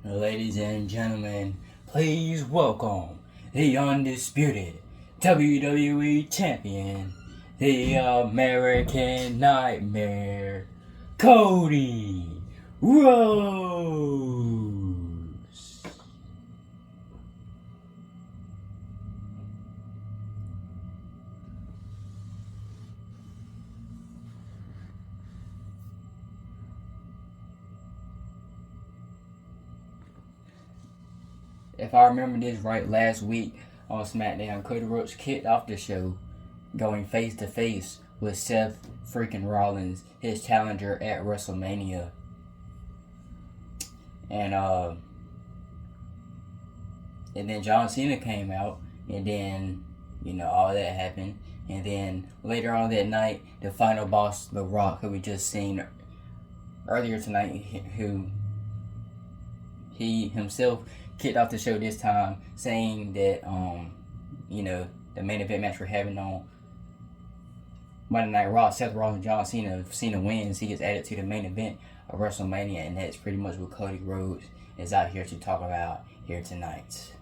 Ladies and gentlemen, please welcome the undisputed WWE Champion, the American Nightmare, Cody Rhodes. If I remember this right, last week on SmackDown, Cody Rhodes kicked off the show going face to face with Seth freaking Rollins, his challenger at WrestleMania. And then John Cena came out, and then all that happened. And then later on that night, the final boss, The Rock, who we just seen earlier tonight, who he himself kicked off the show this time, saying that the main event match we're having on Monday Night Raw, Seth Rollins, John Cena. If Cena wins, he gets added to the main event of WrestleMania, and that's pretty much what Cody Rhodes is out here to talk about here tonight.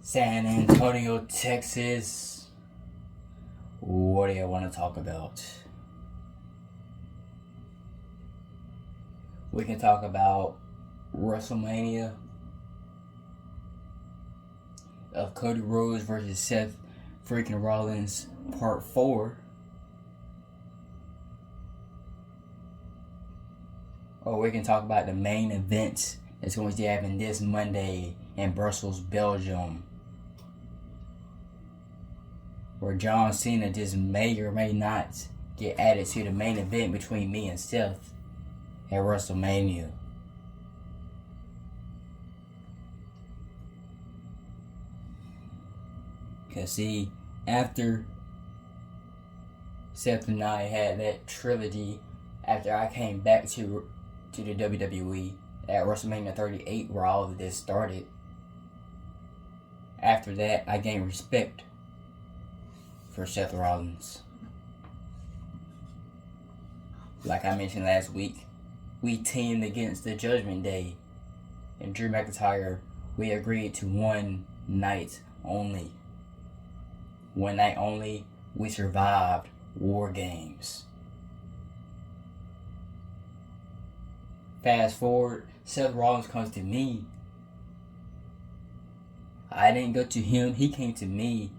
San Antonio, Texas. What do you want to talk about? We can talk about WrestleMania of Cody Rhodes versus Seth freaking Rollins Part 4. Or we can talk about the main event that's going to be happening this Monday in Brussels, Belgium, where John Cena just may or may not get added to the main event between me and Seth at WrestleMania. Cause see, after Seth and I had that trilogy, after I came back to the WWE at WrestleMania 38, where all of this started, after that I gained respect for Seth Rollins. Like I mentioned last week, we teamed against the Judgment Day and Drew McIntyre. We agreed to one night only. One night only. We survived War Games. Fast forward, Seth Rollins comes to me. I didn't go to him, he came to me,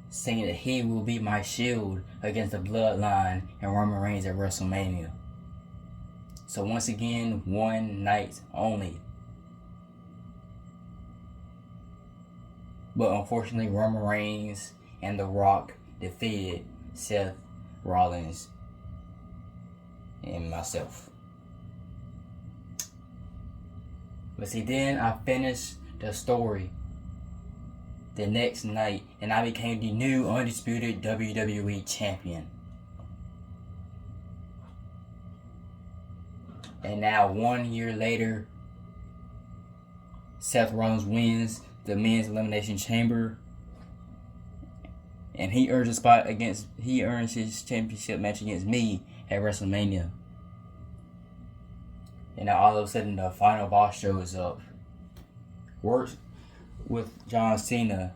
saying that he will be my shield against the Bloodline and Roman Reigns at WrestleMania. So once again, one night only. But unfortunately, Roman Reigns and The Rock defeated Seth Rollins and myself. But see, then I finished the story the next night, and I became the new undisputed WWE champion. And now 1 year later, Seth Rollins wins the Men's Elimination Chamber, and he earns his championship match against me at WrestleMania. And now all of a sudden the final boss shows up. Works with John Cena.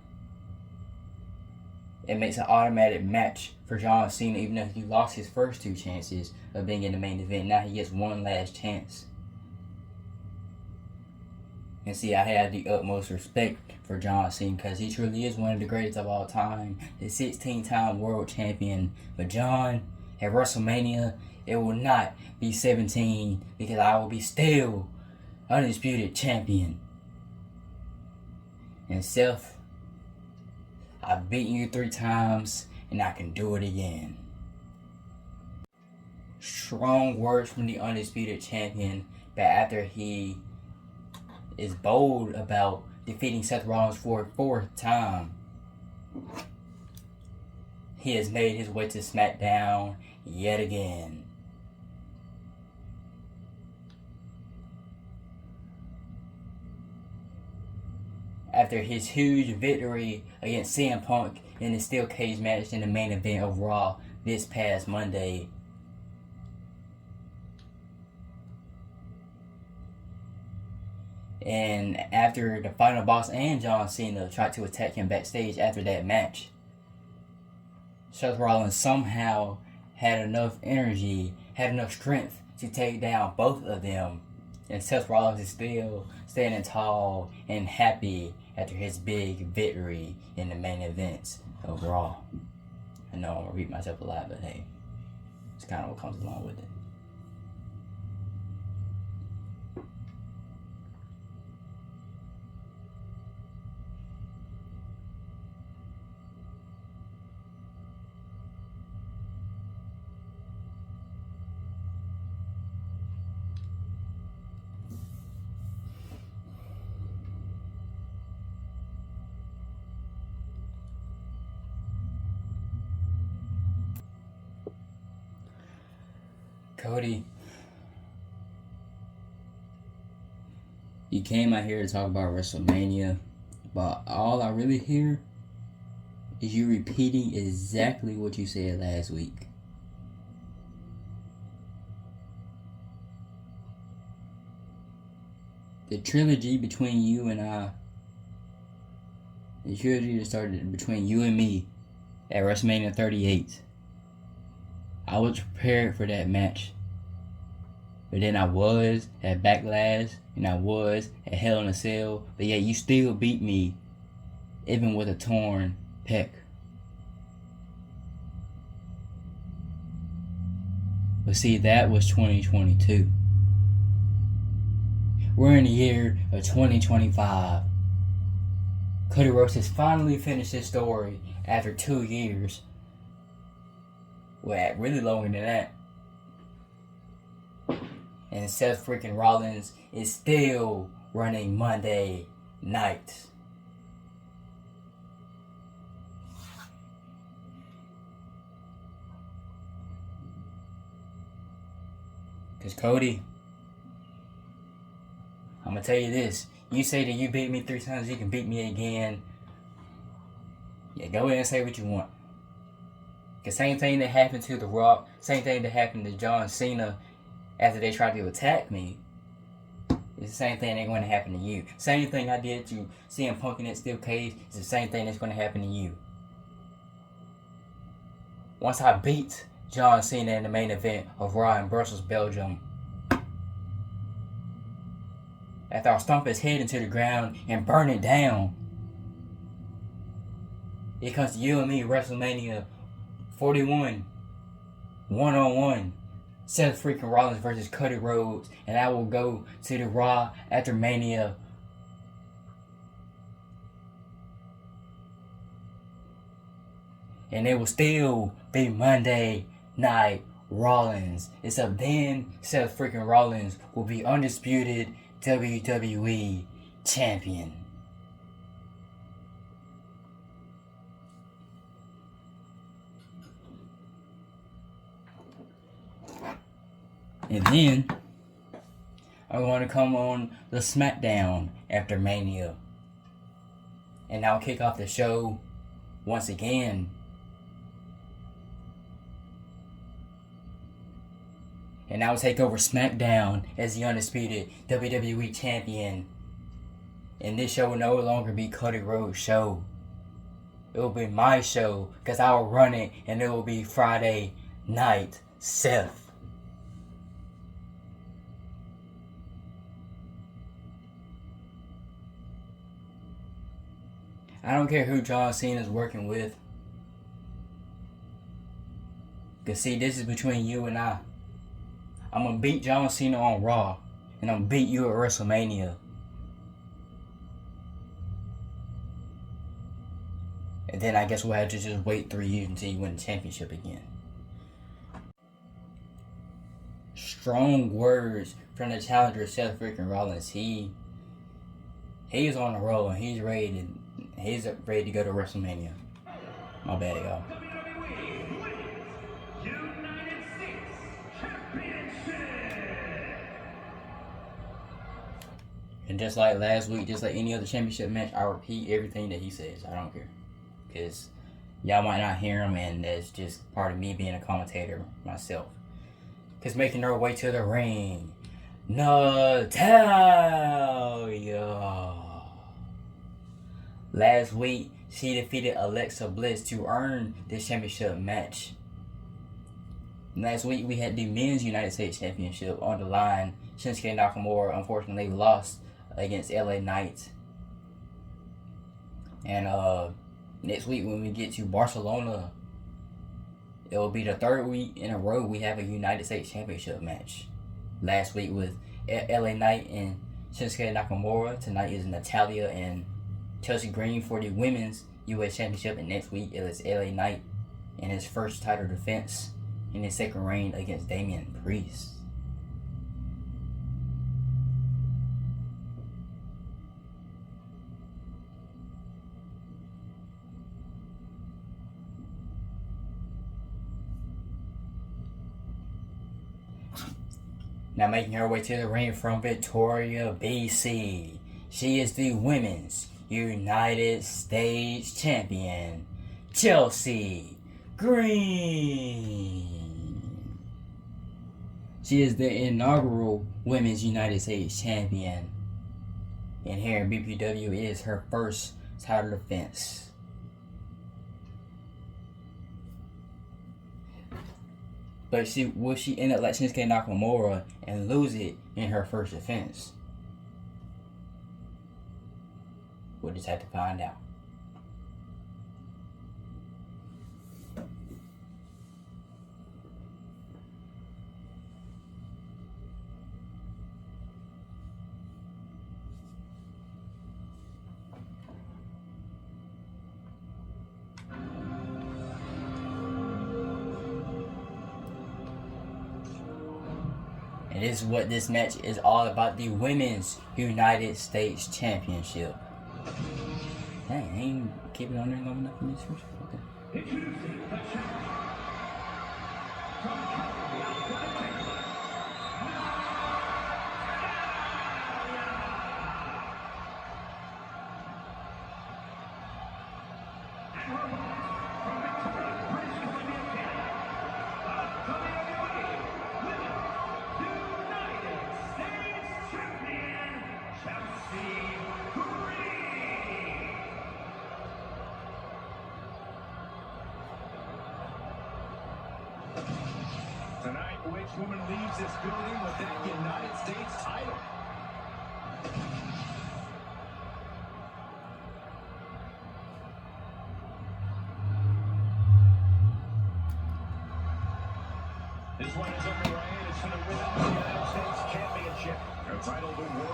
It makes an automatic match for John Cena, even though he lost his first two chances of being in the main event. Now he gets one last chance. And see, I have the utmost respect for John Cena because he truly is one of the greatest of all time, the 16-time world champion. But John, at WrestleMania, it will not be 17 because I will be still undisputed champion. And Seth, I've beaten you 3 times and I can do it again. Strong words from the undisputed champion, but after he is bold about defeating Seth Rollins for a 4th time, he has made his way to SmackDown yet again. After his huge victory against CM Punk in the steel cage match in the main event of Raw this past Monday. And after the final boss and John Cena tried to attack him backstage after that match, Seth Rollins somehow had enough energy, had enough strength to take down both of them. And Seth Rollins is still standing tall and happy after his big victory in the main events of Raw. I know I'm going to repeat myself a lot, but hey, it's kind of what comes along with it. Cody, you came out here to talk about WrestleMania, but all I really hear is you repeating exactly what you said last week. The trilogy between you and I, the trilogy that started between you and me at WrestleMania 38, I was prepared for that match. But then I was at Backlash, and I was at Hell in a Cell, but yet you still beat me, even with a torn pec. But see, that was 2022. We're in the year of 2025. Cody Rhodes has finally finished his story after 2 years. Well, really longer than that. And Seth freaking Rollins is still running Monday nights. Because Cody, I'm going to tell you this. You say that you beat me 3 times, you can beat me again. Yeah, go ahead and say what you want. The same thing that happened to The Rock, same thing that happened to John Cena after they tried to attack me, it's the same thing that's going to happen to you. Same thing I did to CM Punk in that steel cage, it's the same thing that's going to happen to you. Once I beat John Cena in the main event of Raw in Brussels, Belgium, after I stomp his head into the ground and burn it down, it comes to you and me, WrestleMania 41, one-on-one, Seth freaking Rollins versus Cody Rhodes, and I will go to the Raw after Mania. And it will still be Monday Night Rollins. Except then, Seth freaking Rollins will be undisputed WWE Champion. And then, I'm going to come on the SmackDown after Mania. And I'll kick off the show once again. And I will take over SmackDown as the undisputed WWE Champion. And this show will no longer be Cody Rhodes' show. It will be my show, because I will run it, and it will be Friday Night Seth. I don't care who John Cena is working with. Because see, this is between you and I. I'm going to beat John Cena on Raw. And I'm going to beat you at WrestleMania. And then I guess we'll have to just wait 3 years until you win the championship again. Strong words from the challenger, Seth freaking Rollins. He's on a roll and he's ready to go to WrestleMania. My bad, y'all. And just like last week, just like any other championship match, I repeat everything that he says. I don't care. Because Y'all might not hear them, and that's just part of me being a commentator myself. Because making her way to the ring, Natalya. Last week, she defeated Alexa Bliss to earn this championship match. Last week, we had the Men's United States Championship on the line. Shinsuke Nakamura unfortunately lost against LA Knight. And next week, when we get to Barcelona, it will be the third week in a row we have a United States Championship match. Last week with LA Knight and Shinsuke Nakamura. Tonight is Natalya and Chelsea Green for the Women's U.S. Championship. And next week it is LA Knight in his first title defense in his second reign against Damian Priest. Now making her way to the ring from Victoria, BC, she is the Women's United States Champion, Chelsea Green. She is the inaugural Women's United States Champion, and here in BPW is her first title defense. But will she end up like Shinsuke Nakamura and lose it in her first defense? We'll just have to find out. And this is what this match is all about, the Women's United States Championship. Dang, I ain't keeping on there long enough in this first. Okay. Tonight, which woman leaves this building with that United States title? This one is underway. It's for the Women's United States Championship.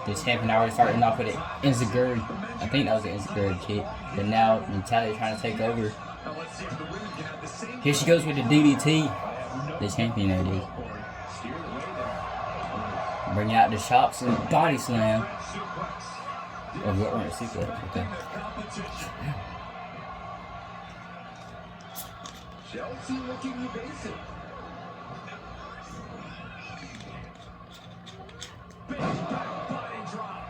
This champion already starting off with an Enziguri. I think that was an Enziguri kick. But now Natalya trying to take over. Here she goes with the DDT. The champion that is. Bring out the chops and body slam. Oh, what were suplex? Okay. Chelsea looking evasive. Big back body drop.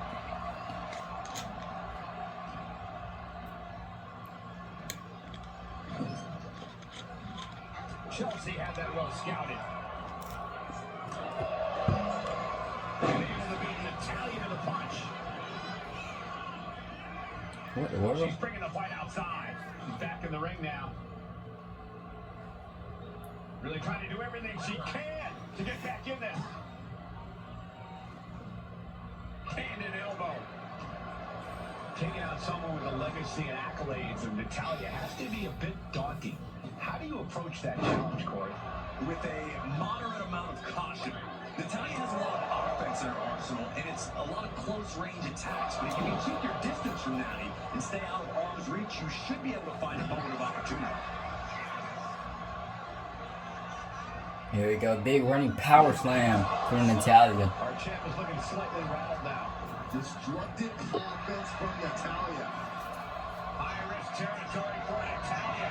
Chelsea had that well scouted. And able to beat Natalya to the punch. What the world? She's bringing the fight outside. She's back in the ring now. Really trying to do everything she can to get back in this. Hand and elbow. Taking out someone with a legacy and accolades of Natalya has to be a bit daunting. How do you approach that challenge, Corey? With a moderate amount of caution. Natalya has a lot of offense in her arsenal, and it's a lot of close-range attacks. But if you can keep your distance from Natty and stay out of arm's reach, you should be able to find a moment of opportunity. Here we go, big running power slam from Natalya. Our champ is looking slightly rattled now. Destructive offense from Natalya. High-risk territory for Natalya.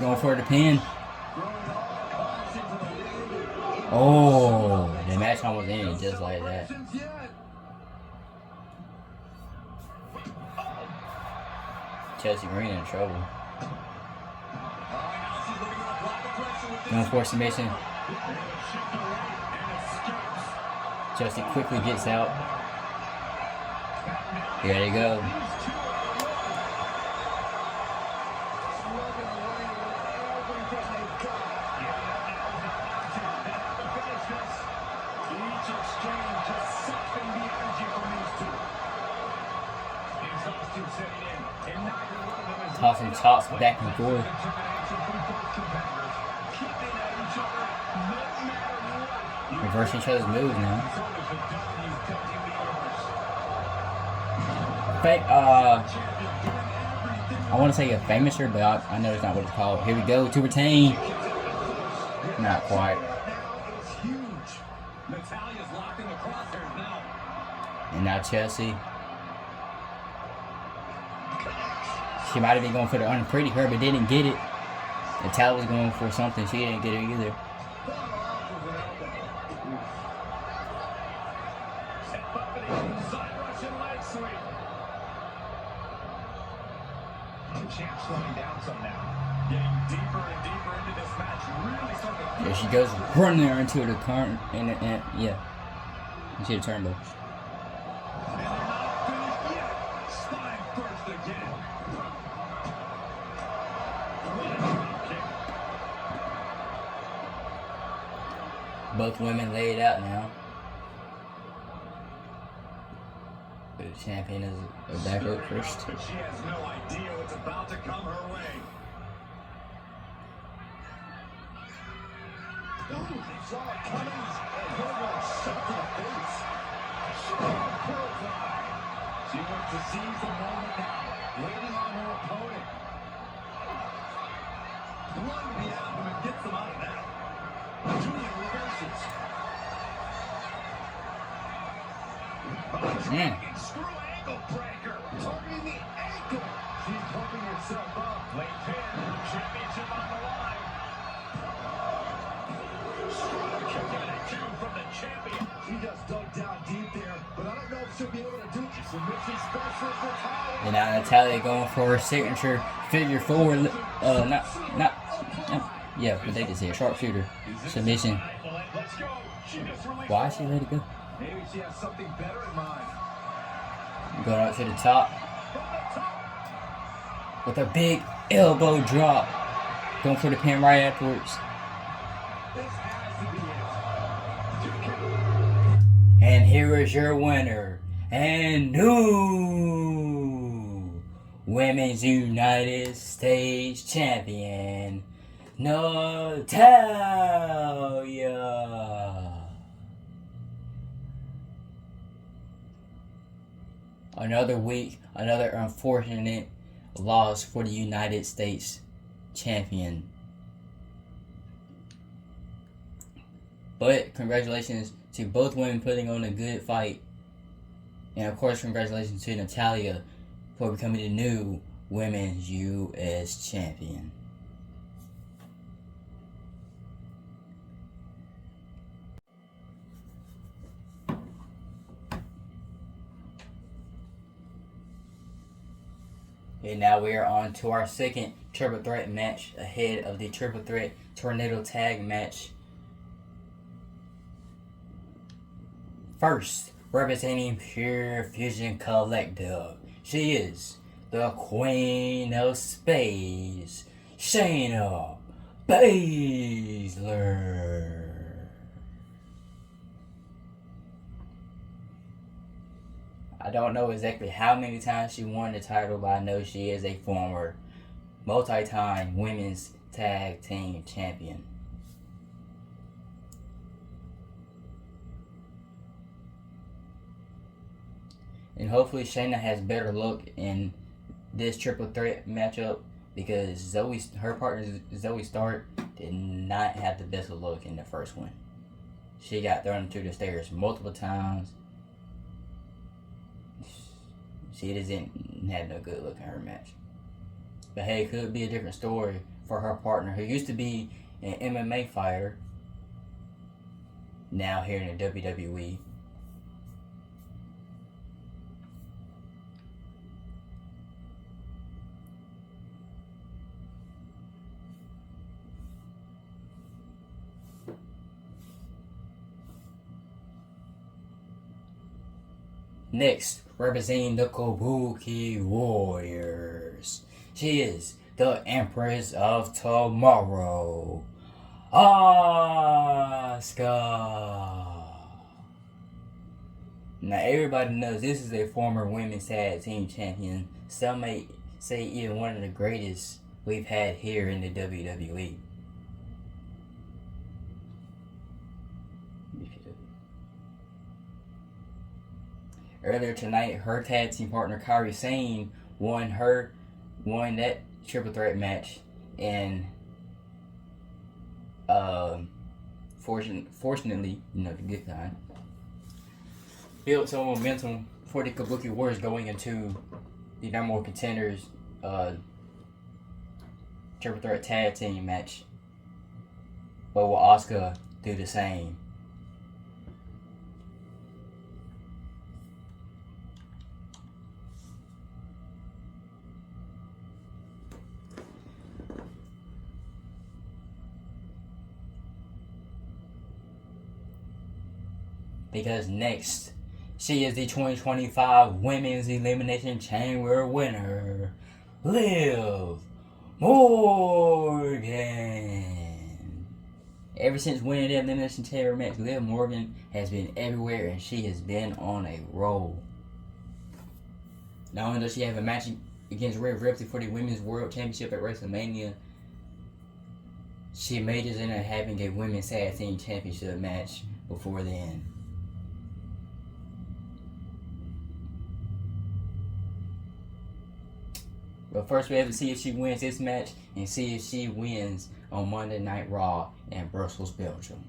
Going for the pin. Oh, the match almost ended just like that. Chelsea Green in trouble. Going for submission. Chelsea quickly gets out. Here they go. Tossing chops back and forth. Reversing each other's moves now. I want to say a famouser, but I know it's not what it's called. Here we go to retain. Not quite. And now Chelsea. She might have been going for the unpretty her, but didn't get it. Natalia was going for something. She didn't get it either. There she goes, running there into the current, and yeah, into the turnbuckle. Both women lay it out now. The champion is back up first. But she has no idea what's about to come her way. She wants to seize the moment now, waiting on her opponent. One to be out and gets them out of that. Julia reverses. Screw ankle breaker. Targeting the ankle. She's pumping herself up. Late pin. Championship on the line. Strong kick out at 2 from the champion. She just dug down deep there, but I don't know if she'll be able to do it. Submission specialist Natalia. And now Natalia going for her signature figure four. Yeah, but they just say a sharpshooter submission. Why she let it go? Maybe she has something better in mind. Going up to the top with a big elbow drop. Going for the pin right afterwards. This has to be it. And here is your winner and new Women's United States Champion, Natalia. Another week, another unfortunate loss for the United States Champion. But congratulations to both women putting on a good fight. And of course, congratulations to Natalia for becoming the new Women's U.S. Champion. And now we are on to our second triple threat match ahead of the triple threat tornado tag match. First, representing Pure Fusion Collective, she is the Queen of Spades, Shayna Baszler. I don't know exactly how many times she won the title, but I know she is a former multi-time women's tag team champion. And hopefully Shayna has better luck in this triple threat matchup, because her partner Zoe Stark did not have the best of luck in the first one. She got thrown to the stairs multiple times. She doesn't have no good look in her match. But hey, it could be a different story for her partner, who used to be an MMA fighter, now here in the WWE. Next, representing the Kabuki Warriors, she is the Empress of Tomorrow, Asuka. Now everybody knows this is a former women's tag team champion. Some may say even one of the greatest we've had here in the WWE. Earlier tonight, her tag team partner Kairi Sane won that triple threat match, and fortunately, the good kind, built some momentum for the Kabuki Warriors going into the number one contenders triple threat tag team match. But will Asuka do the same? Because next, she is the 2025 Women's Elimination Chamber winner, Liv Morgan. Ever since winning the Elimination Chamber match, Liv Morgan has been everywhere and she has been on a roll. Not only does she have a match against Rhea Ripley for the Women's World Championship at WrestleMania, she majors in having a Women's Tag Team Championship match before then. But first we have to see if she wins this match and see if she wins on Monday Night Raw in Brussels, Belgium.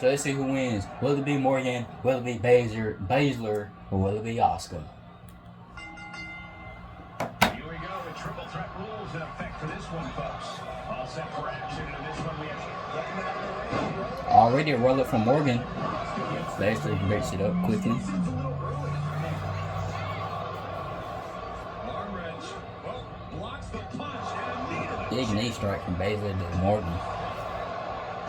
So let's see who wins. Will it be Morgan? Will it be Baszler? Or will it be Asuka? Here we go with triple threat rules in effect for this one, folks. All set for action in this one. We have already a roll up from Morgan. Baszler breaks it up quickly. Big knee strike from Baszler to Morgan.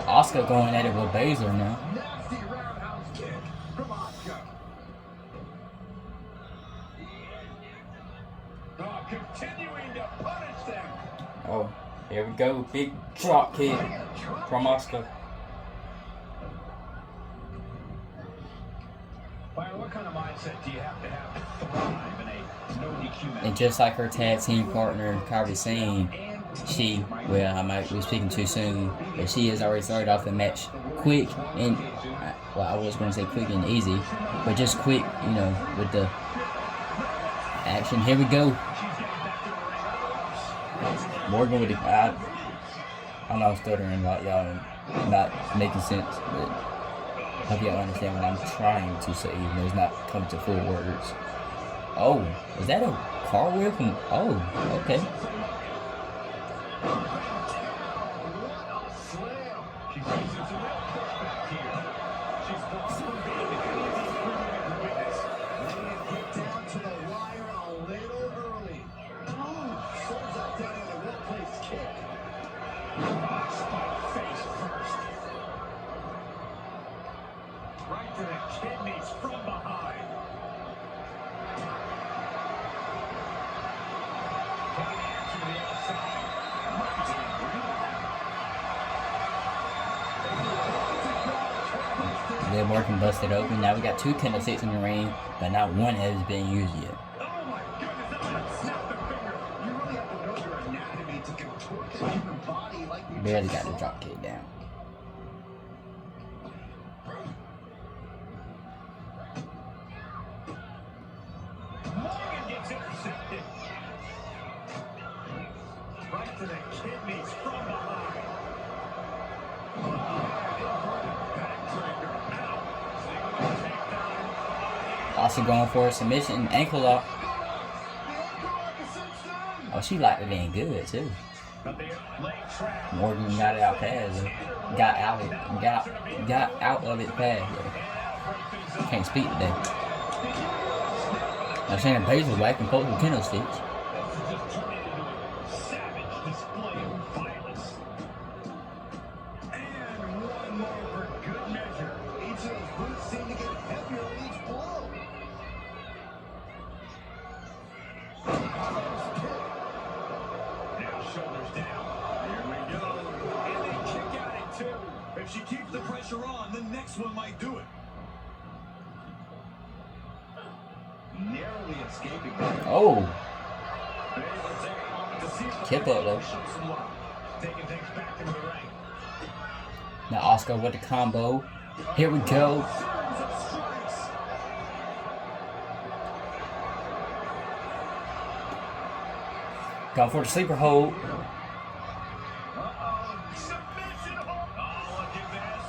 Asuka going at it with Baszler now. Nasty roundhouse kick from Asuka. oh, continuing to punish them. Oh, here we go. Big drop kick from Asuka. Byron, what kind of mindset do you have to thrive in a no DQ match? And just like her tag team partner, Kairi Sane, I might be speaking too soon, but she has already started off the match quick and, I was going to say quick and easy, but just quick, with the action. Here we go. Morgan with the, I know I'm stuttering a lot, y'all, and not making sense, but I hope y'all understand what I'm trying to say, even though it's not coming to full words. Oh, is that a cartwheel from, okay. Right to the kidneys from behind. Taking action to the outside. Liv Morgan busted open. Now we got two candlesticks in the ring, but not one has been used yet. Oh my goodness, that would snap the finger. You really have to know your anatomy to contort the human body like we Barely got the drop kick down. Morgan gets intercepted. Right to the kidneys from behind. Also going for a submission ankle lock. Oh, she locked it in good too. Morgan got it out fast. Got out of it fast. Can't speak today. Now Shannon Baszler whacking folks with candlesticks. Each of those boots seem to get heavier with each blow. This one might do it. Narrowly escaping. Oh, Able to take a moment to see if the kept that though. show some love. Taking things back into the ring. Now Oscar with the combo. Here we go. Series of strikes. Going for the sleeper hold. Submission hold. Oh, look at this.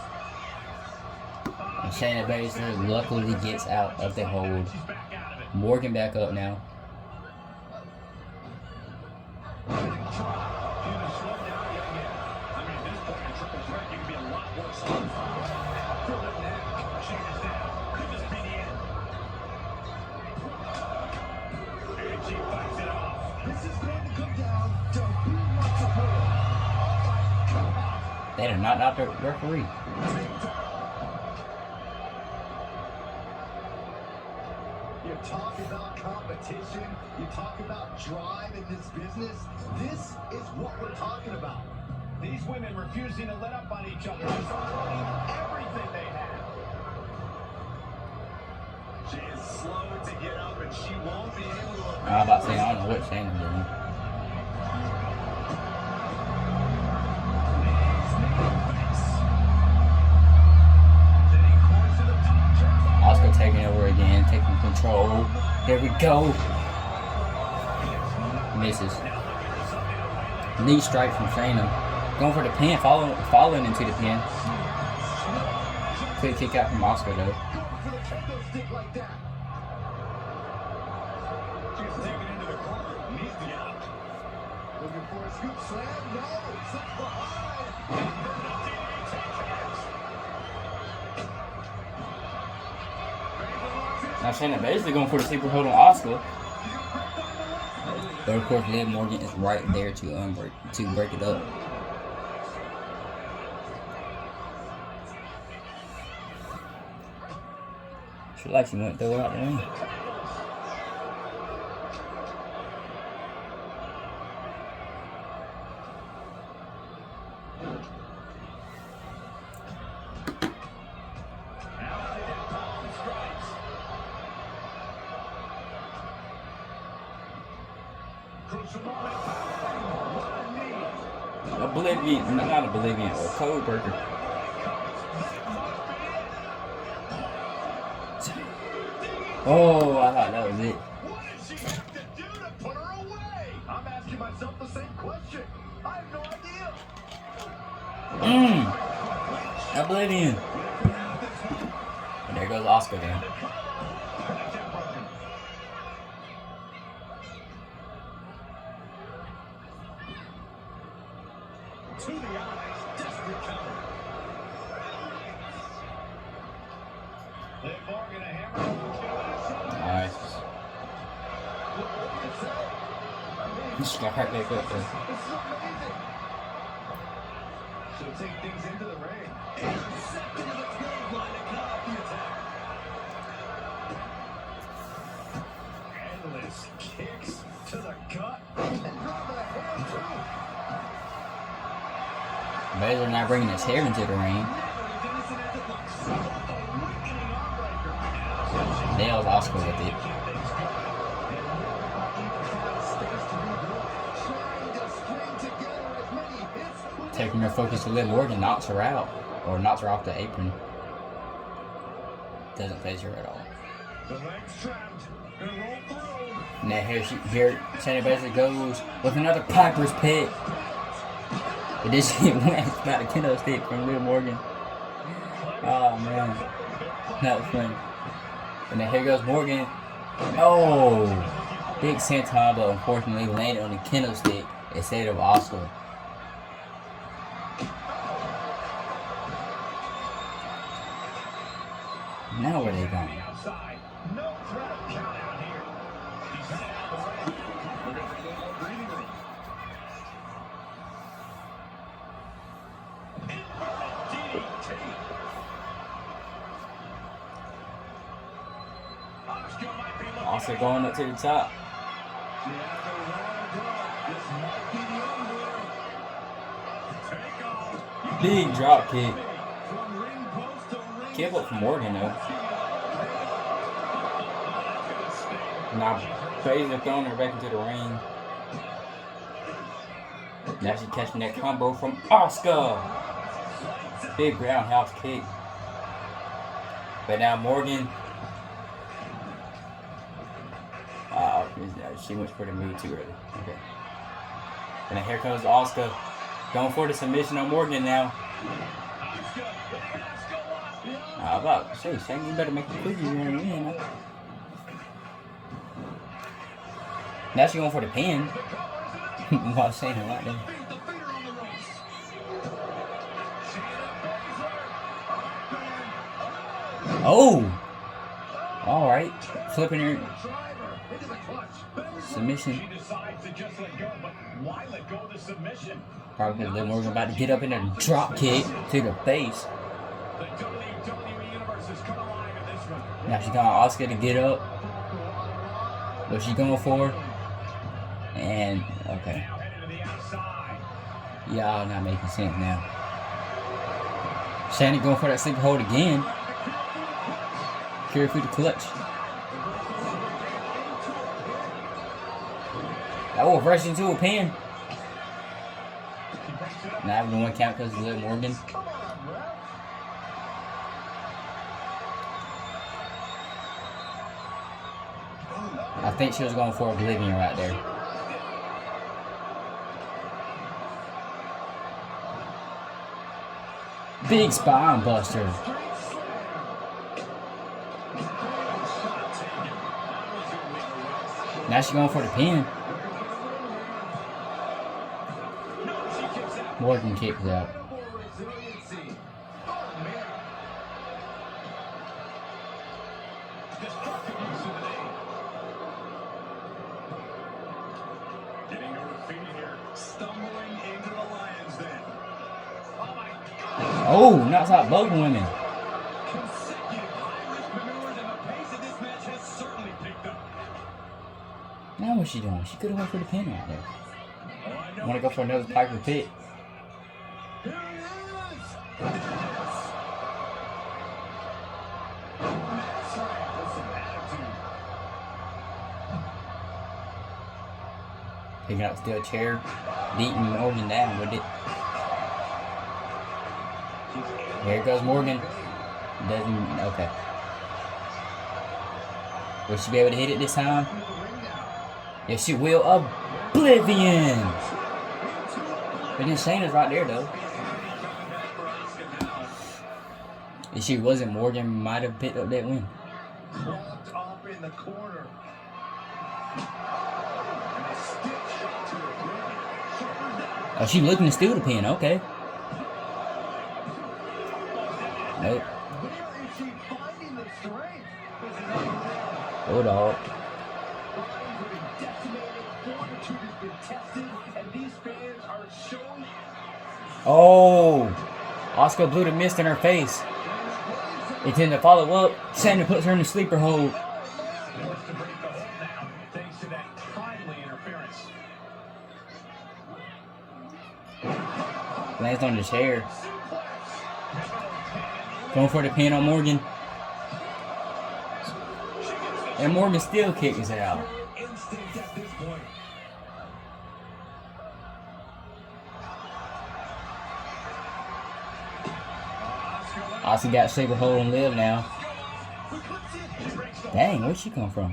And Shayna Baszler luckily gets out of the hold. She's back out of it. Morgan back up now. Even slow down yet again. I mean, at this point in triple threat, you can be a lot worse off. Feel it now. Shayna's down. Could this be the end? And she fights it off. This is going to come down to who wants to pull it. They did not knock the referee. You talk about competition, you talk about drive in this business. This is what we're talking about. These women refusing to let up on each other. Just throwing everything they have. She is slow to get up, and she won't be able to. I'm about to say, I don't know what Shayna's doing. Oscar taking over again, taking control. Here we go. Misses. Knee strike from Shayna. Going for the pin, following into the pin. Quick kick out from Oscar though. For the kendo stick like that. She's taken into the corner. Needs to get out. Looking for a scoop slam. No, slips behind. Now Shayna basically going for the sleeper hold on Oscar. But of course Liv Morgan is right there to break it up. She like she went throw her out the ring. Oblivion, not Oblivion, or Code Breaker. Oh, I thought that was it. What did she have to do to put her away? I'm asking myself the same question. I have no idea. Oblivion. And there goes Oscar then. To the eyes, desperate counter. Liv Morgan, a hammer. Nice. Just got right back up there. This is amazing. She'll take things into the ring. Intercepted in the clothesline to cut off the attack. Endless kicks to the gut. And drop of the hand too. Baszler now bringing his hair into the ring. Nails Oscar with it. Taking her focus to Liv Morgan, knocks her out. Or knocks her off the apron. Doesn't phase her at all. The legs trapped. Gonna roll through. Now here Shayna Baszler goes with another Piper's Pit. But this shit went about a kendo stick from Liv Morgan. Oh man. That was funny. And then here goes Morgan. Oh! Big senton, but unfortunately landed on the kendo stick instead of Oscar. Now where they going? Outside. No threat of count out here. He's headed out the way. We're going to get more breathing room. Inverted DDT. Oscar might be looking Oscar going up to the top. This might be the end here. take off. Big drop kick. From ring post to ring Give up for Morgan though. Now Fraser throwing her back into the ring. Now she's catching that combo from Asuka. Big roundhouse kick. But now Morgan. She went for the move too early. Okay. And then here comes Asuka. Going for the submission on Morgan now. How about say, Shane, you better make the quick you want to win. Now she going for the pin. While saying it right there. Oh! Alright. Flipping her. Submission. She decides to just let go, but why let go of the submission? Probably because Liv Morgan about to get up in a drop kick to the face. The WWE Universe has come alive in this one. Now she's going Asuka to get up. What she going for? And, okay. Now headed to the outside. Y'all not making sense now. Shani going for that sleeper hold again. Carry through the clutch. Oh, reverse into a pin. Now I'm going to count because of Liv Morgan. I think she was going for Oblivion right there. Big spine buster. Now she's going for the pin. Morgan kicks out. Getting her feet here. Stumbling into the Lions Den. Oh my God. Oh, knocks out both women. Consecutive high-risk maneuvers, and the pace of this match has certainly picked up. Now what's she doing? She could have went for the pin right there. Want to go for another Piper Pit? Here he is. Picking up steel chair, beating Morgan down with it. Here goes Morgan. Doesn't, okay. Will she be able to hit it this time? Yes, she will. Oblivion! But then Shayna's right there, though. If she wasn't, Morgan might have picked up that win. Locked up in the corner. Oh, she looking to steal the pin. Okay. Nope. Where is she finding the strength? Bulldog. Lions have been decimated, fortitude has been tested, and these fans are showing. Oh! Asuka blew the mist in her face. Intending to follow up. Shayna puts her in the sleeper hold. Forced to break the hold now, thanks to that timely interference. Lands on the chair. Going for the pin on Morgan. And Morgan still kicks it out. Instinct at this point. Asuka got sleeper hold and Liv now. Dang, where'd she come from?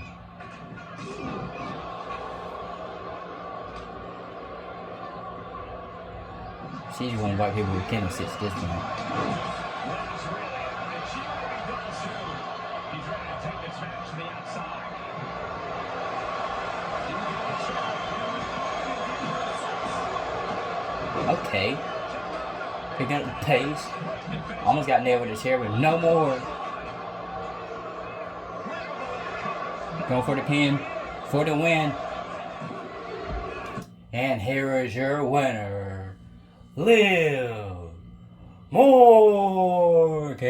She's one of white people with candlesticks at this point. He's ready to take this match to the outside. Okay. Picking up the pace. Almost got nailed with the chair, but no more. Going for the pin. For the win. And here is your winner. Liv Morgan.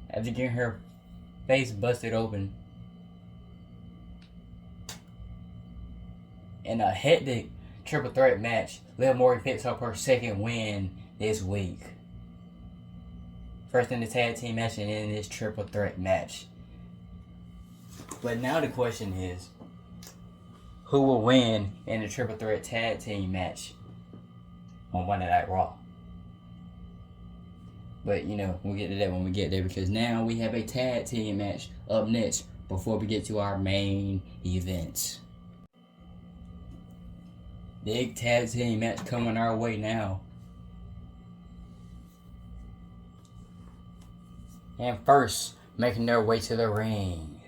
After getting her face busted open. In a hectic triple threat match, Liv Morgan picks up her second win this week. First in the tag team match and in this triple threat match. But now the question is, who will win in the triple threat tag team match on Monday Night Raw? But we'll get to that when we get there, because now we have a tag team match up next before we get to our main event. Big tag team match coming our way now. And first, making their way to the ring,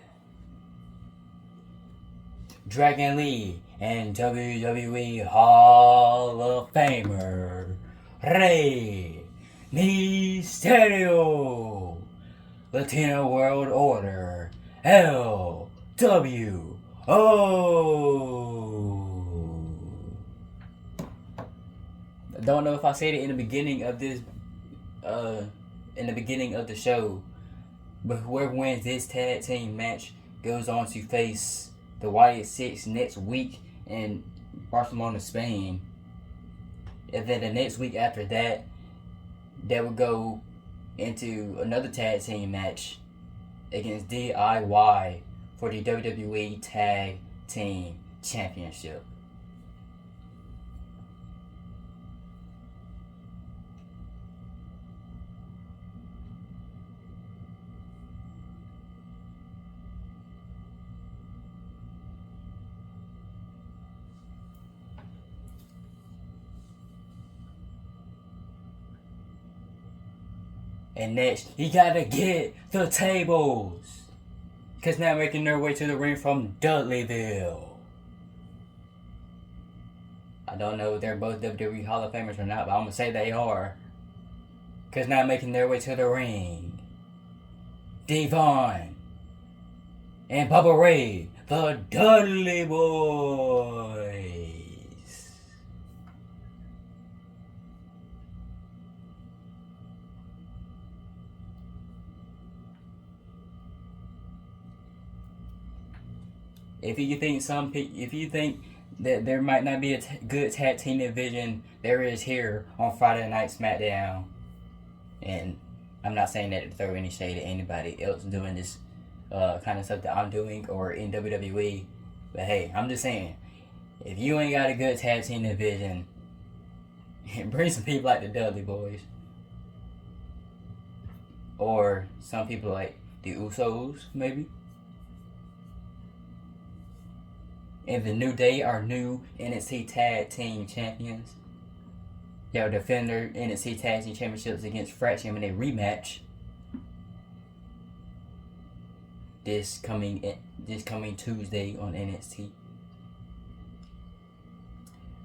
Dragon Lee and WWE Hall of Famer Rey Mysterio, Latino World Order LWO. I don't know if I said it in the beginning of this, in the beginning of the show, but whoever wins this tag team match goes on to face the Wyatt Six next week in Barcelona, Spain. And then the next week after that, they would go into another tag team match against DIY for the WWE Tag Team Championship. And next, you gotta get the tables, because now making their way to the ring from Dudleyville. I don't know if they're both WWE Hall of Famers or not, but I'm gonna say they are. Because now making their way to the ring, Devon and Bubba Ray, the Dudley Boys. If you think that there might not be a good tag team division, there is here on Friday Night SmackDown. And I'm not saying that to throw any shade at anybody else doing this kind of stuff that I'm doing or in WWE. But hey, I'm just saying, if you ain't got a good tag team division, bring some people like the Dudley Boys. Or some people like the Usos, maybe. And the New Day are new NXT Tag Team Champions. They'll defend their NXT Tag Team Championships against Fraction in a rematch this coming Tuesday on NXT.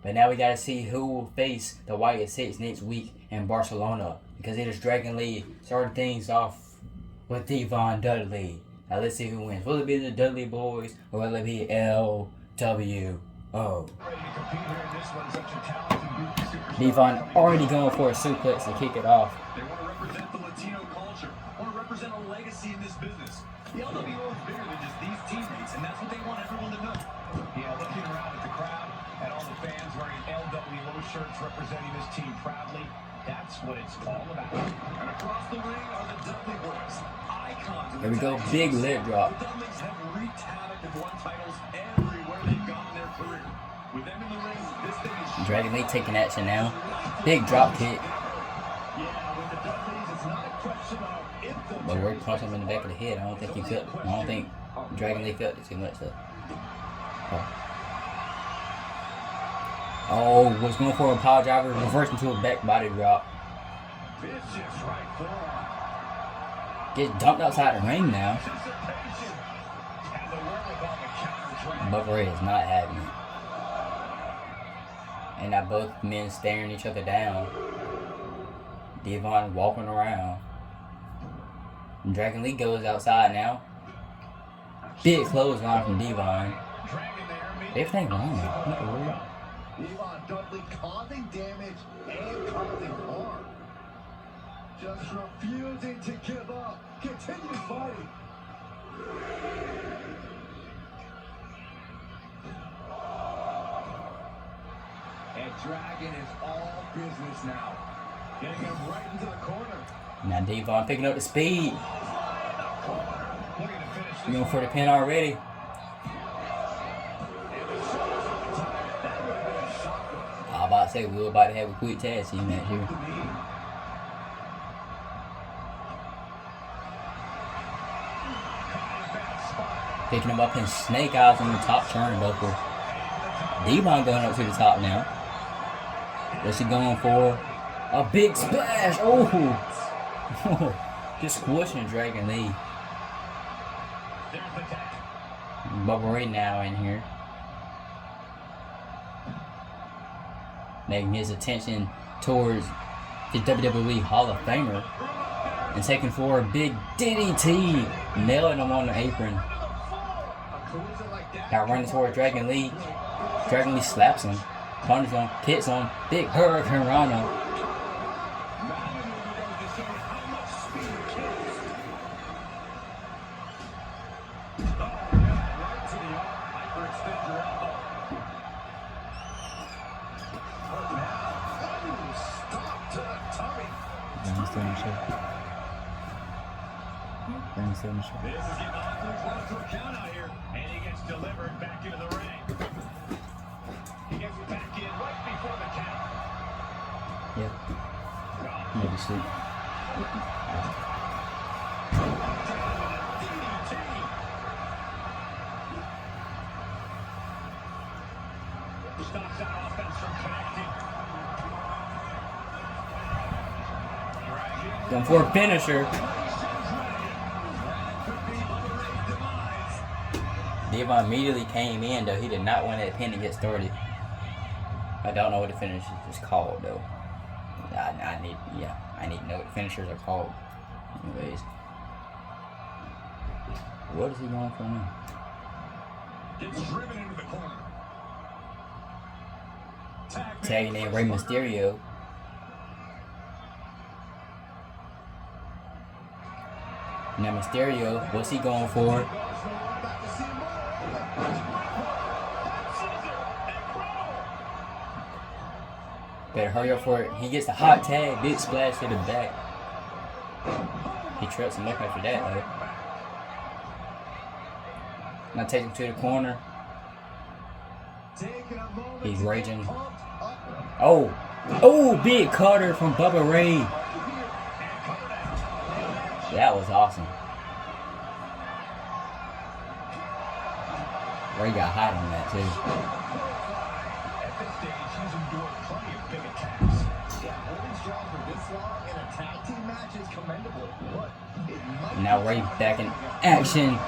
But now we gotta see who will face the Wyatt Six next week in Barcelona, because it is Dragon Lee starting things off with Devon Dudley. Now let's see who wins. Will it be the Dudley Boys or will it be LWO? Devon already going for a suplex to kick it off. They want to represent the Latino culture, want to represent a legacy in this business. The LWO is bigger than just these teammates, and that's what they want everyone to know. Yeah, looking around at the crowd, at all the fans wearing LWO shirts representing this team proudly, that's what it's all about. And across the ring are the Dudley Boys, icons. Here we go, big lip drop. The Dudleys have wreaked havoc and won titles everywhere they've gone in their career. With them in the ring, this thing is Dragon Lee taking action now. Big drop kick. Yeah, with the Dudleys, it's not a question of if they'll But we're punching him in the back of the head. I don't think Dragon Lee felt it too much though. Oh, was going for a power driver, reversed into a back body drop. vicious right forearm. Gets dumped outside the ring now. Anticipation and the wherewithal to counter. Bubba Ray is not having it. And now both men staring each other down. Devon walking around. Dragon Lee goes outside now. Big clothesline from Devon. Everything wrong. What the world? Devon Dudley causing damage and causing harm. Just refusing to give up. Continue fighting. And Dragon is all business now. Getting him right into the corner. Now Devon picking up the speed. Looking to finish this Going for the pin already. I was about to say we were about to have a quick tag team match here. Picking him up in snake eyes on the top turnbuckle. Devon going up to the top now. What's he going for? A big splash! Oh! Just squishing Dragon Lee. There's the tag. Bubba Ray now in here. Making his attention towards the WWE Hall of Famer. And taking for a big DDT. Nailing him on the apron. Now running toward Dragon Lee. Dragon Lee slaps him. Punches him. Hits him. Big Hurricane Rana. This is getting awfully close to a count out here. And he gets delivered back into the ring. He gets it back in right before the count. Yep. Maybe sleep. Stops that offense from connecting. Going for a finisher. Devon immediately came in though. He did not want that pin to get started. I don't know what the finish is called though. I need to know what the finishers are called. Anyways. What is he going for now? Gets driven into the corner. Tagging in Rey Mysterio. Now Mysterio, what's he going for? Better hurry up for it. He gets the hot tag, big splash to the back. He trips him up after that though. Now take him to the corner. He's raging. Oh! Oh! Big cutter from Bubba Ray. That was awesome. Ray got hot on that too. At this stage, he's endured plenty of big attacks. Yeah, holding strong for this long in a tag team match is commendable. But it might Now Ray back in action.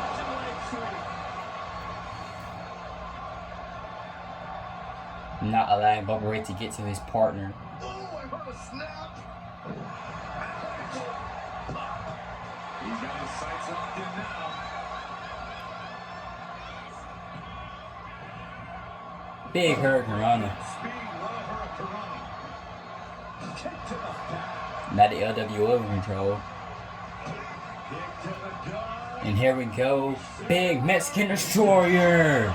Not allowing Bubba Ray to get to his partner. Oh, I heard a snap. He's got his sights locked in now. Big Hurricane Rana. Speed, low Hurricane. Kick to the back. Now the LWO in control. Kick to the gut. And here we go. Big Mexican Destroyer.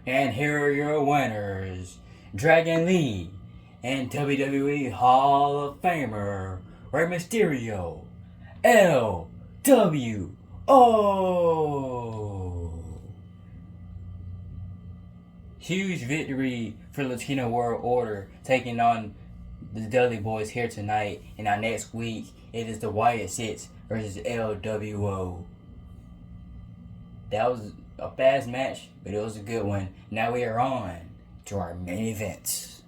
And here are your winners. Dragon Lee and WWE Hall of Famer Rey Mysterio. LWO. Huge victory for Latino World Order, taking on the Dudley Boys here tonight. And our next week, it is the Wyatt Six versus LWO. That was a fast match, but it was a good one. Now we are on to our main event.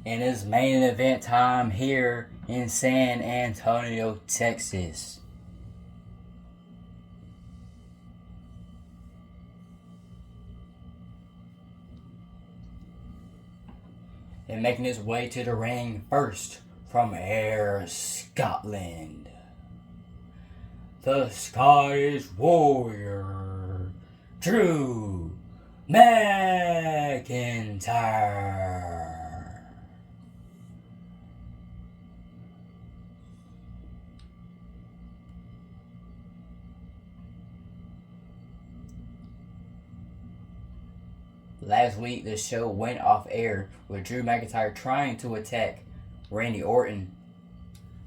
And it's main event time here in San Antonio, Texas. And making his way to the ring first from Ayr, Scotland, the Scottish Warrior, Drew McIntyre. last week the show went off air with Drew McIntyre trying to attack Randy Orton,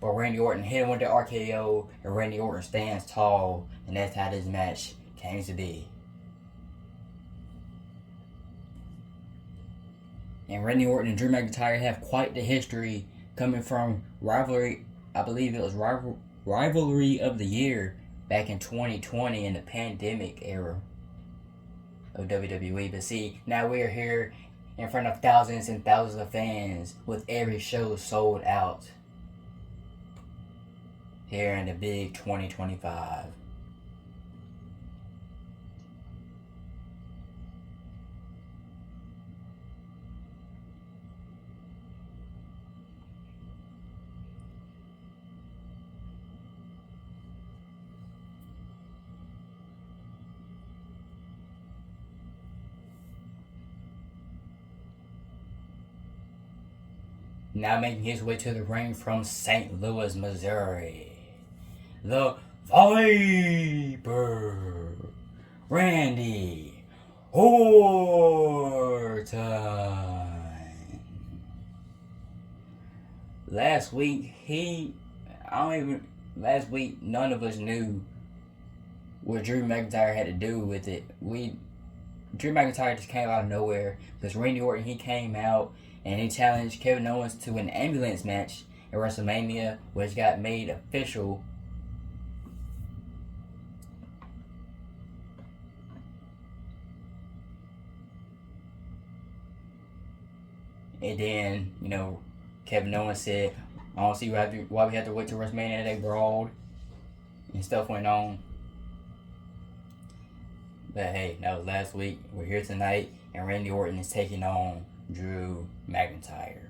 but Randy Orton hit him with the RKO, and Randy Orton stands tall, and that's how this match came to be. And Randy Orton and Drew McIntyre have quite the history, coming from rivalry. I believe it was rivalry of the year back in 2020 in the pandemic era of WWE. But see, now we're here in front of thousands and thousands of fans with every show sold out here in the big 2025. Now making his way to the ring from St. Louis, Missouri, the Viper, Randy Orton. Last week, none of us knew what Drew McIntyre had to do with it. Drew McIntyre just came out of nowhere because Randy Orton, he came out and he challenged Kevin Owens to an ambulance match at WrestleMania, which got made official. And then, Kevin Owens said, I don't see why we have to wait till WrestleMania. They brawled and stuff went on. But hey, that was last week. We're here tonight, and Randy Orton is taking on Drew McIntyre.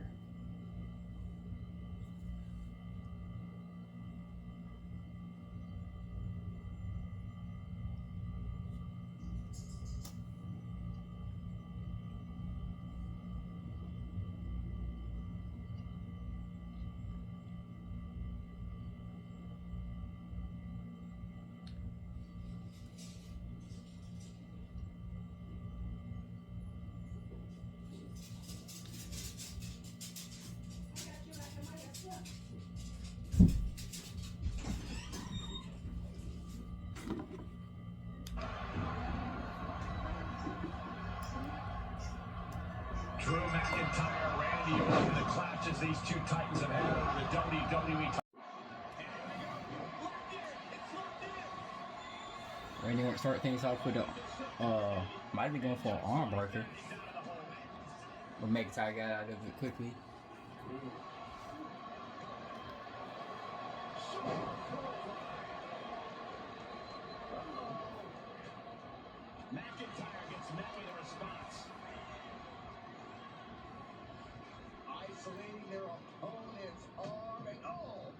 Drew McIntyre, Randy Orton, the clashes these two titans have had over the WWE. Randy Orton start things off with might be going for an arm breaker, but McIntyre got out of it quickly. McIntyre gets met with a response. Isolating their opponent's arm and all.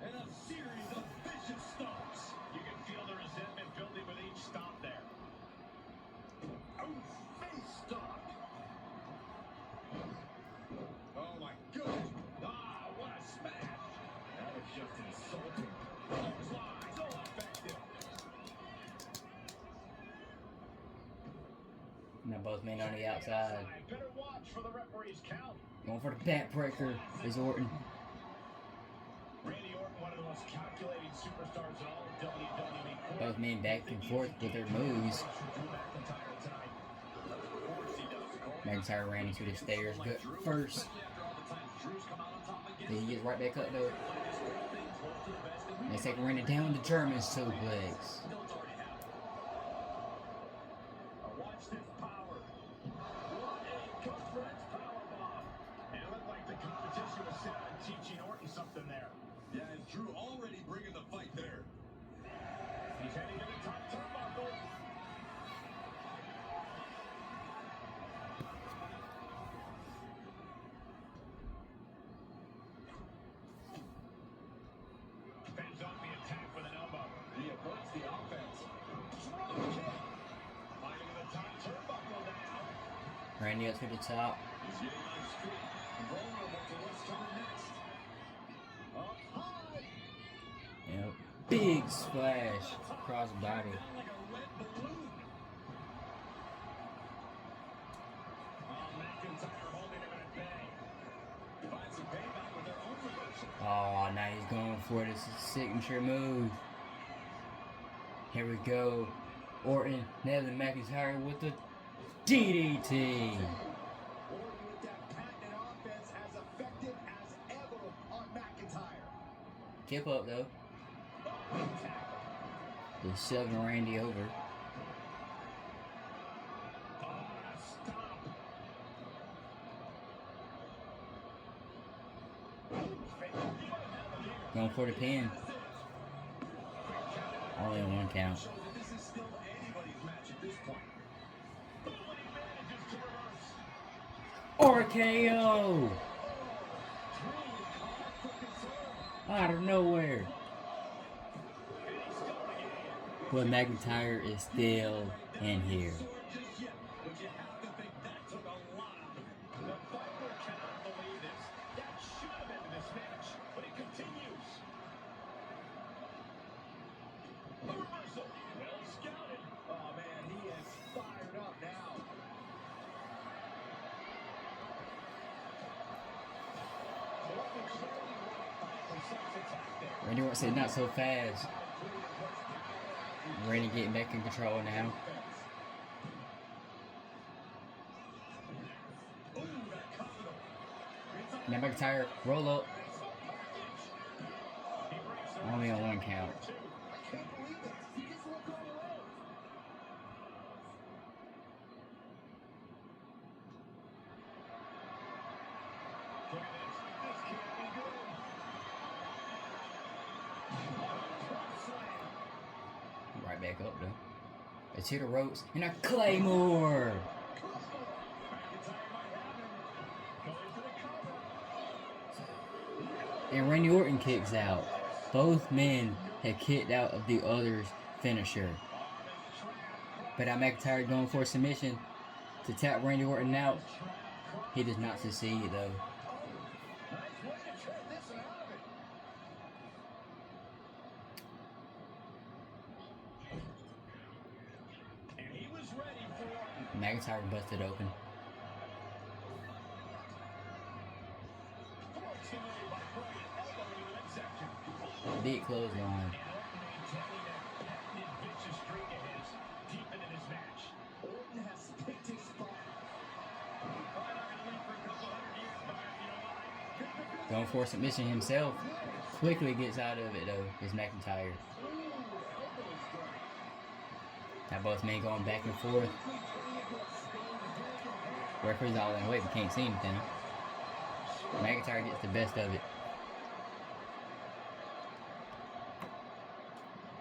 And a series of vicious stomps. You can feel the resentment building with each stomp there. Oh, face stop. Oh my goodness. Ah, what a smash. That is just insulting. Clothesline, so effective. Now both men on the outside. Better watch for the referee's count. Going for the backbreaker is Orton. Randy Orton, one of the most calculating superstars in all of WWE. Both men back and forth with their moves. McIntyre ran into the stairs good first. Then he gets right back up though. Next second, ran it down the German suplex. Watch this power. Goes for its power bomb. And it looked like the competition was set on teaching Orton something there. Yeah, and Drew already bringing the fight there. He's heading to the top turnbuckle. Fends off the attack with an elbow. He avoids the offense. Finding the top turnbuckle now. Randy up to the top. He's getting on his feet. Vulnerable to what's coming next. Up high. Big splash across the body. Like a red balloon. Oh, now he's going for this signature move. Here we go. Orton, nailing McIntyre with the DDT. Orton with that patented offense as effective as ever on McIntyre. Kip up though. They're shoving Randy over. Going for the pin. Only on one count. Shows that this is still anybody's match at this point. RKO! Out of nowhere. But McIntyre is still in here. But you have to think that took a lot out of it. The Viper cannot believe this. That should have ended this match, but it continues. A reversal. Well scouted. Oh man, he is fired up now. Randy Orton said not so fast. Randy getting back in control now. Now McIntyre, roll up. Only on one count. I can't believe it. He just looked on the road. Look at this. This can't be good. Right back up though. It's hit the ropes and a Claymore. And Randy Orton kicks out. Both men had kicked out of the other's finisher. But now McIntyre going for a submission to tap Randy Orton out. He does not succeed though. Nice way to transition out of it. And he was ready for McIntyre busted open. Big clothesline. Orton has picked his spot. Going for a submission himself. Quickly gets out of it though, is McIntyre. Now both men going back and forth. Referee's all in the way, but can't see anything. McIntyre gets the best of it.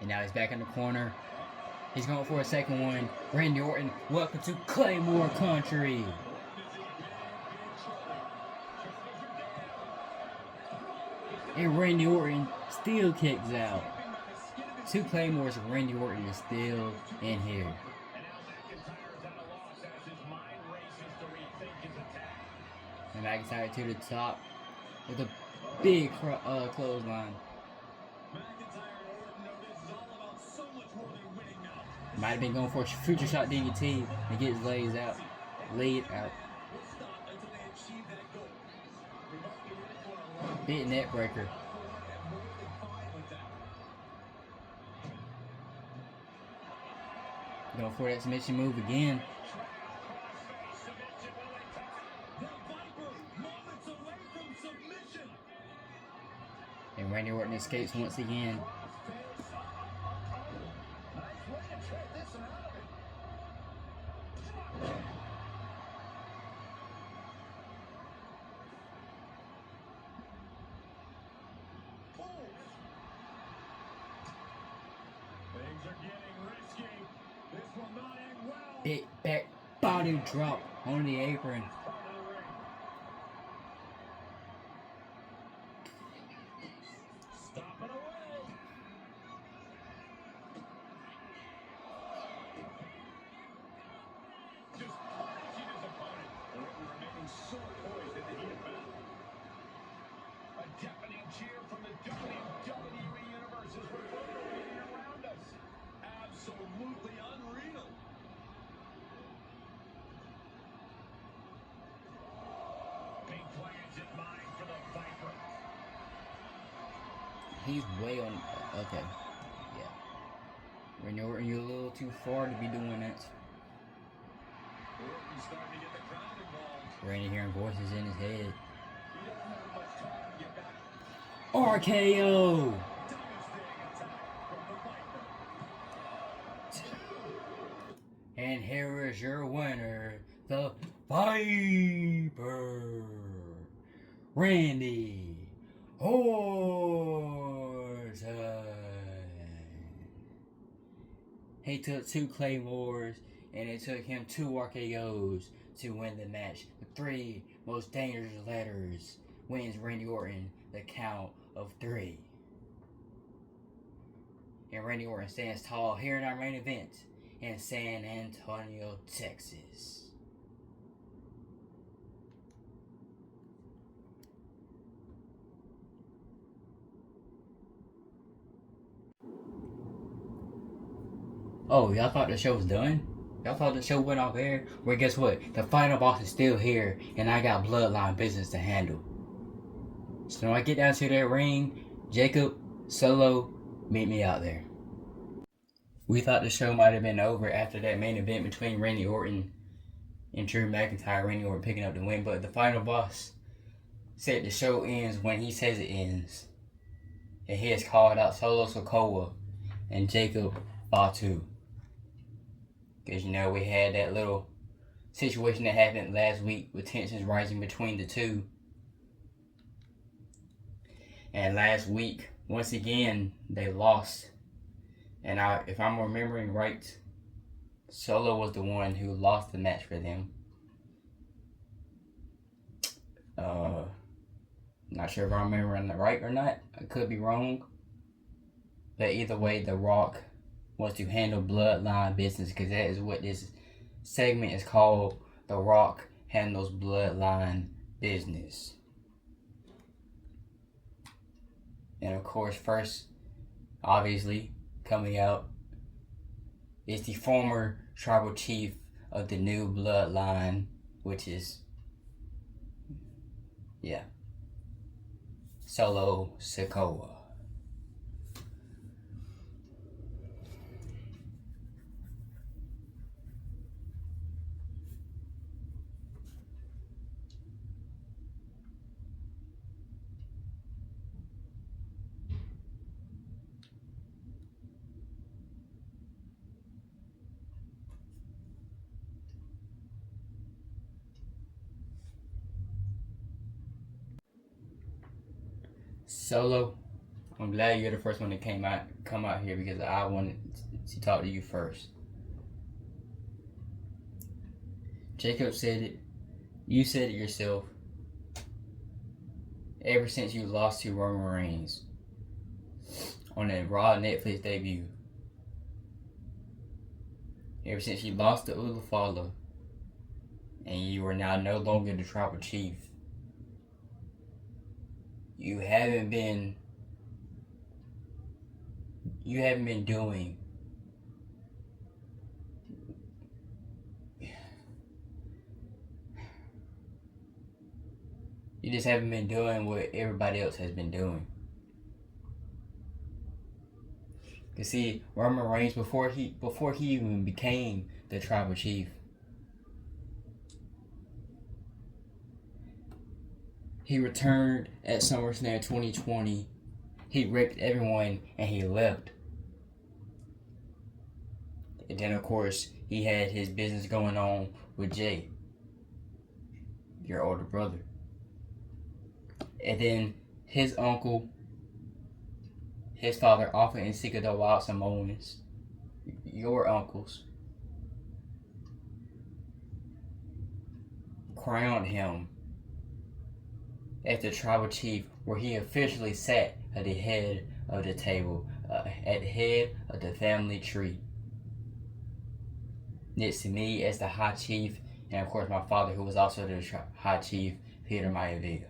And now he's back in the corner. He's going for a second one. Randy Orton, welcome to Claymore Country. And Randy Orton still kicks out. 2 Claymores and Randy Orton is still in here. And now McIntyre's at a loss as his mind races to rethink his attack. And McIntyre to the top with a big clothesline. McIntyre and Orton know this is all about so much more than winning now. Might have been going for a future shot DDT and gets laid out. We'll stop until they achieve that goal. We must be ready for a long Big net breaker. and more than fine with that. Going for that submission move again. The Viper, moments away from submission. And Randy Orton escapes once again. Nice way to transition out of it. Things are getting risky. This will not end well. Big back body drop on the apron. Part of the ring. Stomping away. Just punishing his opponent. Orton remaining so poised in the heat of battle. A deafening cheer from the WWE Universe is reverberating around us. Absolutely unreal. Big plans in mind for the Viper. He's way on. Okay. Yeah. Randy Orton, you're a little too far to be doing that. Orton's starting to get the crowd involved. Randy hearing voices in his head. He doesn't have much time to get back. RKO! Devastating attack from the Viper. And here is your winner, the Viper, Randy Orton. He took 2 Claymores, and it took him 2 RKOs to win the match. The 3 most dangerous letters wins Randy Orton the count of 3. And Randy Orton stands tall here in our main event in San Antonio, Texas. Oh, y'all thought the show was done? Y'all thought the show went off air? Well, guess what? The final boss is still here, and I got bloodline business to handle. So when I get down to that ring, Jacob, Solo, meet me out there. We thought the show might have been over after that main event between Randy Orton and Drew McIntyre. Randy Orton picking up the win, but the final boss said the show ends when he says it ends. And he has called out Solo Sikoa and Jacob Fatu. Because, you know, we had that little situation that happened last week with tensions rising between the two. And last week, once again, they lost. And if I'm remembering right, Solo was the one who lost the match for them. Not sure if I'm remembering that right or not. I could be wrong. But either way, The Rock wants to handle bloodline business, because that is what this segment is called. The Rock handles bloodline business. And of course, first, obviously, coming out is the former tribal chief of the new bloodline, which is, Solo Sikoa. Solo, I'm glad you're the first one to come out here, because I wanted to talk to you first. Jacob said it. You said it yourself. Ever since you lost to Roman Reigns on the Raw Netflix debut, ever since you lost to Ulafala, and you are now no longer the tribal chief, you haven't been doing you just haven't been doing what everybody else has been doing. You see, Roman Reigns, before he even became the tribal chief, he returned at SummerSlam 2020. He wrecked everyone and he left. And then, of course, he had his business going on with Jay, your older brother. And then his uncle, his father, Alpha and Sika the Wild Samoans, your uncles, crowned him as the tribal chief, where he officially sat at the head of the table, at the head of the family tree, next to me as the high chief, and of course my father, who was also the high chief, Peter Maivia.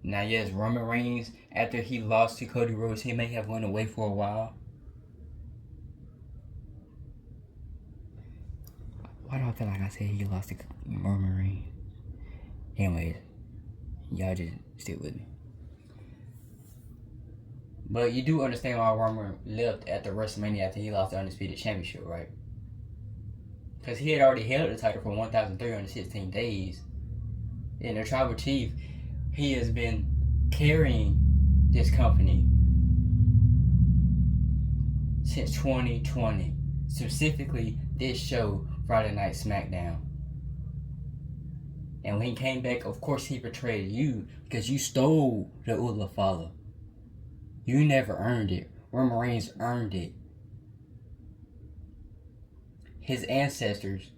Now, yes, Roman Reigns, after he lost to Cody Rhodes, he may have went away for a while. I feel like I said he lost to Roman Reigns. Anyways, y'all just stick with me. But you do understand why Roman left after WrestleMania after he lost the Undisputed Championship, right? Because he had already held the title for 1,316 days. And the Tribal Chief, he has been carrying this company since 2020. Specifically, this show, Friday Night SmackDown. And when he came back, of course he betrayed you because you stole the Ula Fala. You never earned it. Roman Reigns earned it. His ancestors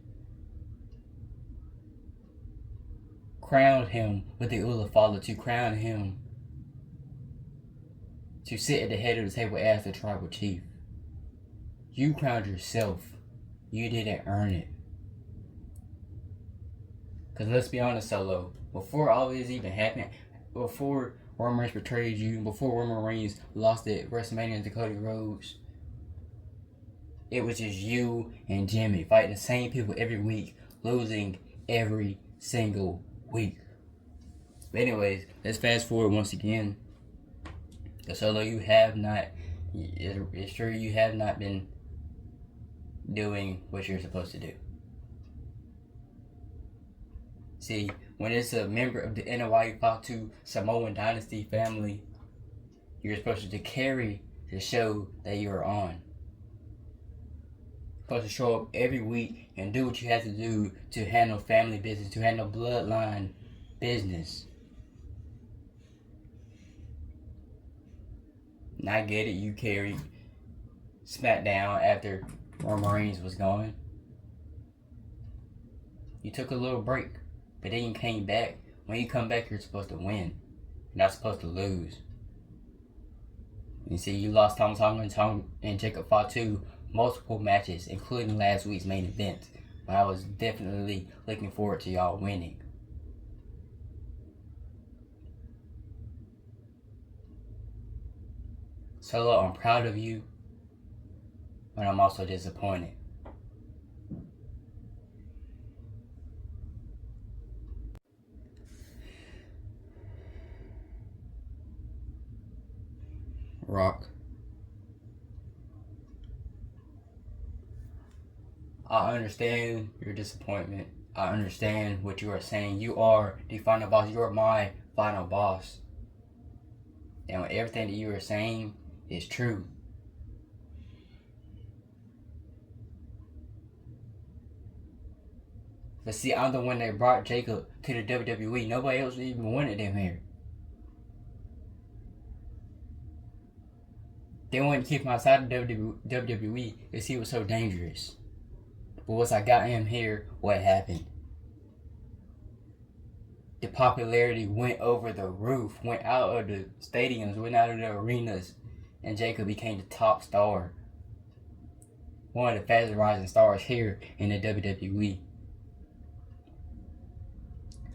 crowned him with the Ula Fala to crown him to sit at the head of the table as the Tribal Chief. You crowned yourself. You didn't earn it. Because let's be honest, Solo, before all this even happened, before Roman Reigns betrayed you, before Roman Reigns lost at WrestleMania to Cody Rhodes, it was just you and Jimmy fighting the same people every week, losing every single week. But anyways, let's fast forward once again. Solo, you have not, it's true, you have not been doing what you're supposed to do. See, when it's a member of the NYU Fatu Samoan Dynasty family, you're supposed to carry the show that you're on. You're supposed to show up every week and do what you have to do to handle family business, to handle bloodline business. And I get it, you carried SmackDown after Roman Reigns was gone. You took a little break. But then you came back. When you come back, you're supposed to win. You're not supposed to lose. You see, you lost Tama Tonga and Jacob Fatu multiple matches, including last week's main event. But I was definitely looking forward to y'all winning. Solo, I'm proud of you, but I'm also disappointed. Rock, I understand your disappointment. I understand what you are saying. You are the final boss. You are my final boss. And everything that you are saying is true. But see, I'm the one that brought Jacob to the WWE. Nobody else even wanted him here. They wanted to keep him outside of WWE because he was so dangerous. But once I got him here, what happened? The popularity went over the roof, went out of the stadiums, went out of the arenas, and Jacob became the top star. One of the fastest rising stars here in the WWE.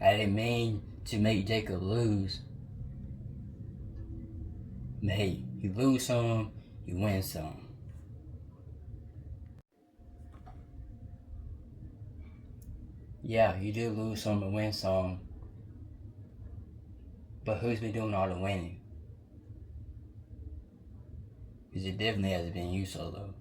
I didn't mean to make Jacob lose. But hey, you lose some, you win some. Yeah, you do lose some and win some. But who's been doing all the winning? Because it definitely hasn't been you, Solo.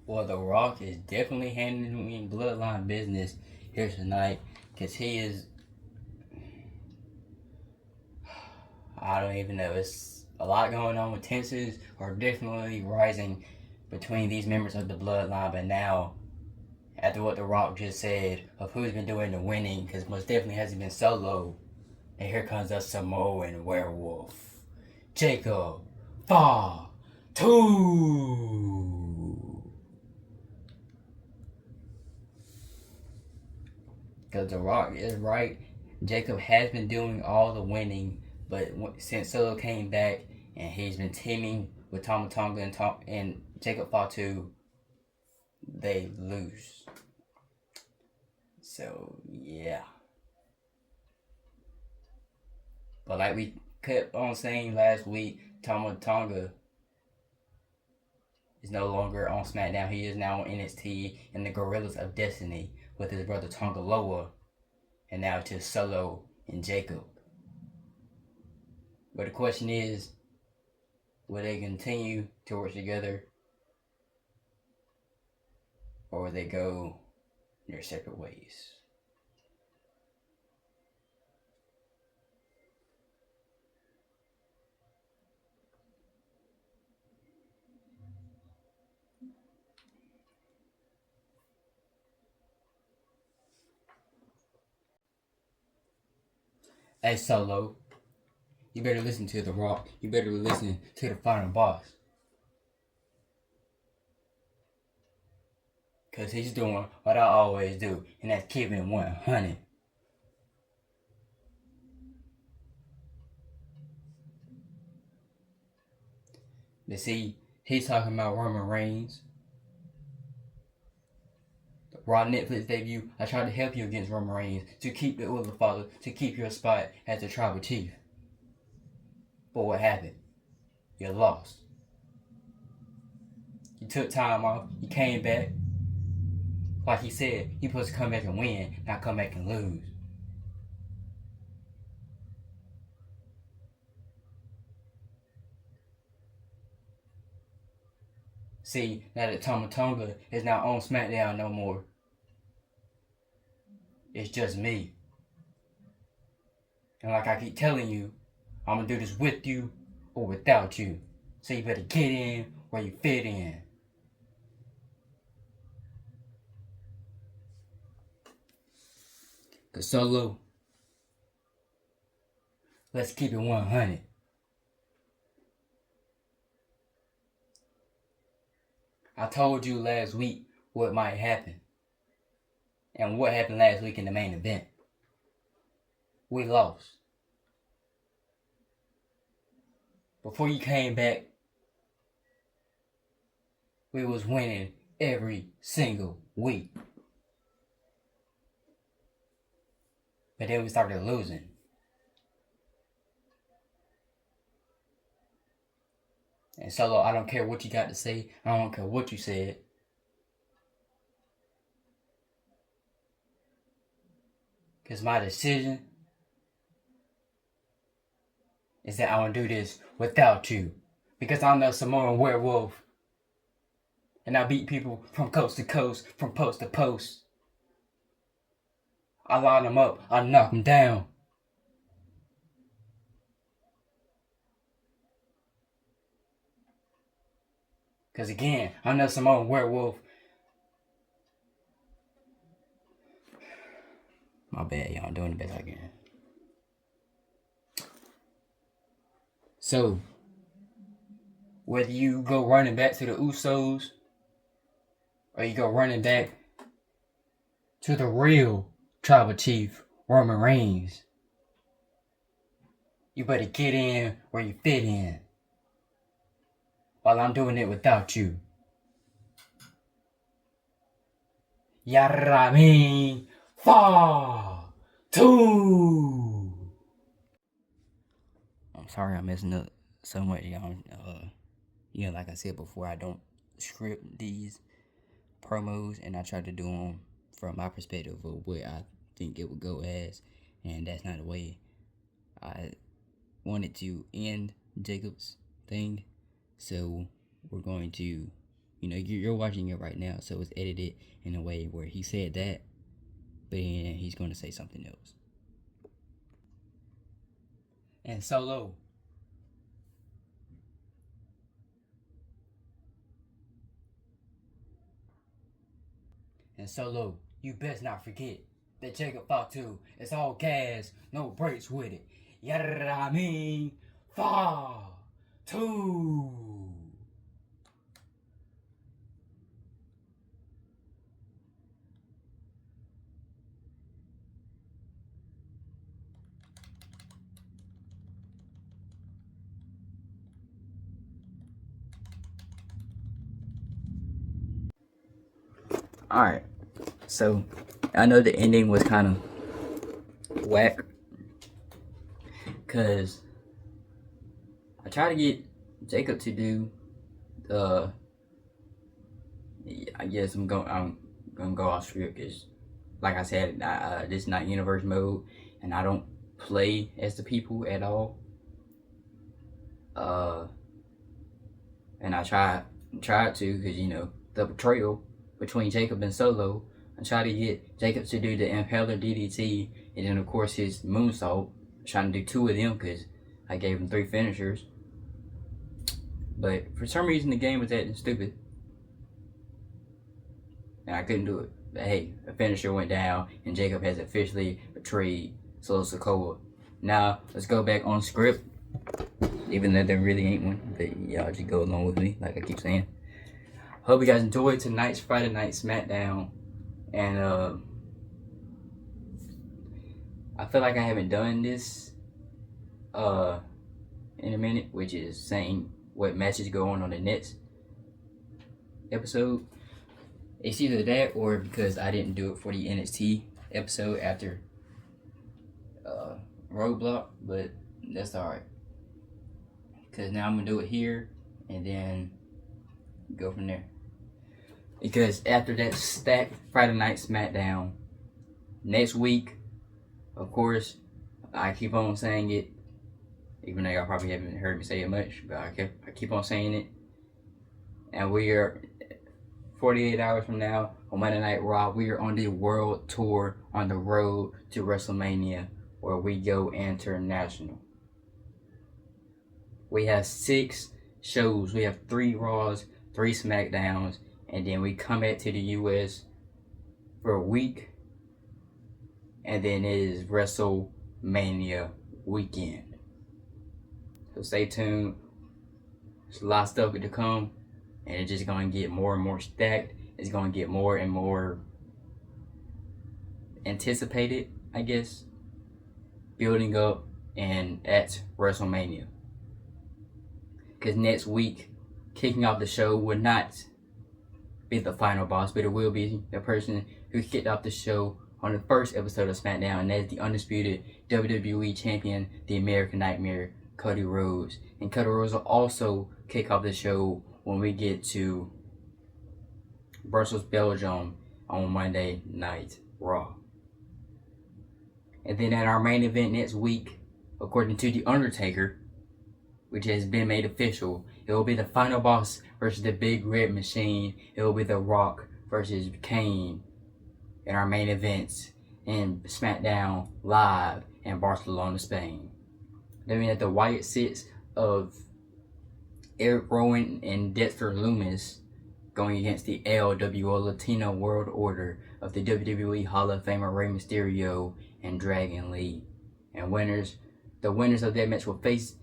Well, The Rock is definitely handling bloodline business here tonight. Because he is... I don't even know. It's a lot going on with tensions are definitely rising between these members of the bloodline. But now, after what The Rock just said of who's been doing the winning, because most definitely hasn't been Solo. And here comes a Samoan werewolf, Jacob Fatu. Because The Rock is right. Jacob has been doing all the winning. But since Solo came back and he's been teaming with Tama Tonga and Jacob Fatu, they lose. So, yeah. But like we kept on saying last week, Tama Tonga is no longer on SmackDown. He is now on NXT in the Gorillas of Destiny with his brother Tonga Loa, and now to Solo and Jacob. But the question is, will they continue to work together, or will they go their separate ways? Hey Solo, you better listen to The Rock. You better listen to the final boss. Because he's doing what I always do, and that's keeping 100. You see, he's talking about Roman Reigns. The Raw Netflix debut, I tried to help you against Roman Reigns to keep the Ultimate Father, to keep your spot as the tribal chief. But what happened? You lost. You took time off, you came back. Like he said, you're supposed to come back and win, not come back and lose. See, now that Tonga is not on SmackDown no more, it's just me. And like I keep telling you, I'm gonna do this with you or without you. So you better get in where you fit in. Cause Solo, let's keep it 100. I told you last week what might happen. And what happened last week in the main event? We lost. Before you came back, we was winning every single week. But then we started losing. And Solo, I don't care what you got to say. I don't care what you said. Because my decision is that I want to do this without you. Because I'm the Samoan werewolf. And I beat people from coast to coast, from post to post. I line them up, I knock them down. Because again, I'm the Samoan werewolf. My bad, y'all. I'm doing the best I can. So, whether you go running back to the Usos, or you go running back to the real tribal chief, Roman Reigns, you better get in where you fit in. While I'm doing it without you. Yarami Fa 2. I'm sorry I'm messing up so much, y'all. Like I said before, I don't script these promos, and I try to do them from my perspective of where I think it would go as, and that's not the way I wanted to end Jacob's thing. So we're going to, you're watching it right now, so it's edited in a way where he said that, but then he's going to say something else. And Solo, you best not forget that Jacob Fatu is all gas, no brakes with it. Yarami Fa 2. Alright, so I know the ending was kind of whack, because I tried to get Jacob to do the I guess I'm gonna go off script because, like I said, this is not universe mode, and I don't play as the people at all. And I tried to, because the betrayal between Jacob and Solo. I tried to get Jacob to do the Impaler DDT, and then of course his moonsault. Trying to do 2 of them because I gave him 3 finishers. But for some reason the game was acting stupid, and I couldn't do it. But hey, a finisher went down, and Jacob has officially betrayed Solo Sikoa. Now let's go back on script. Even though there really ain't one, but y'all just go along with me, like I keep saying. Hope you guys enjoyed tonight's Friday Night SmackDown, and I feel like I haven't done this in a minute, which is saying what matches go on the next episode. It's either that or because I didn't do it for the NXT episode after Roadblock, but that's alright. Because now I'm going to do it here and then go from there. Because after that stacked Friday Night SmackDown, next week, of course, I keep on saying it, even though y'all probably haven't heard me say it much, but I keep on saying it. And we are 48 hours from now on Monday Night Raw. We are on the world tour on the road to WrestleMania, where we go international. We have 6 shows. We have 3 Raws, 3 SmackDowns, and then we come back to the US for a week, and then it is WrestleMania weekend. So stay tuned. There's a lot of stuff to come, and it's just going to get more and more stacked. It's going to get more and more anticipated, I guess, building up and at WrestleMania. Because next week, kicking off the show will not be the final boss, but it will be the person who kicked off the show on the first episode of SmackDown, and that is the undisputed WWE Champion, the American Nightmare, Cody Rhodes. And Cody Rhodes will also kick off the show when we get to Brussels, Belgium on Monday Night Raw. And then at our main event next week, according to The Undertaker, which has been made official, it will be the final boss versus the Big Red Machine. It will be The Rock versus Kane in our main events in SmackDown Live in Barcelona, Spain. Then we have the Wyatt Six of Eric Rowan and Dexter Lumis going against the LWO Latino World Order of the WWE Hall of Famer Rey Mysterio and Dragon Lee. And the winners of that match will face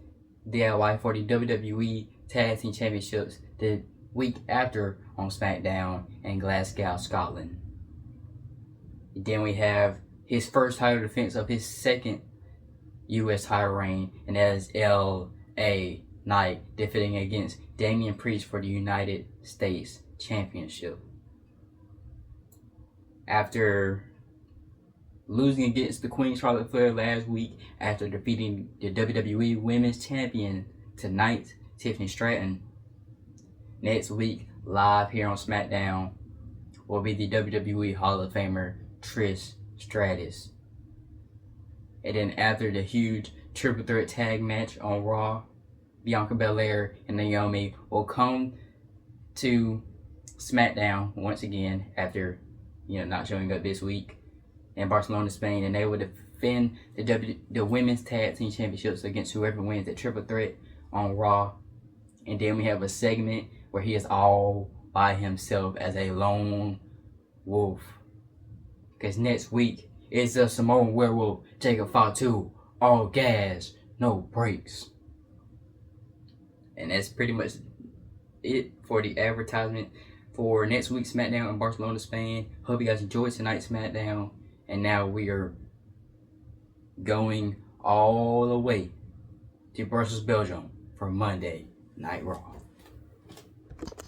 DIY for the WWE Tag Team Championships the week after on SmackDown in Glasgow, Scotland. Then we have his first title defense of his second U.S. title reign, and that is L.A. Knight defending against Damian Priest for the United States Championship. After losing against the Queen Charlotte Flair last week, after defeating the WWE Women's Champion tonight, Tiffany Stratton, next week, live here on SmackDown, will be the WWE Hall of Famer Trish Stratus. And then after the huge triple threat tag match on Raw, Bianca Belair and Naomi will come to SmackDown once again after not showing up this week in Barcelona, Spain, and they will defend the Women's Tag Team Championships against whoever wins that triple threat on Raw. And then we have a segment where he is all by himself as a lone wolf. Because next week is the Samoan Werewolf, Jacob Fatu, all gas, no brakes. And that's pretty much it for the advertisement for next week's SmackDown in Barcelona, Spain. Hope you guys enjoyed tonight's SmackDown. And now we are going all the way to Brussels, Belgium for Monday Night Raw.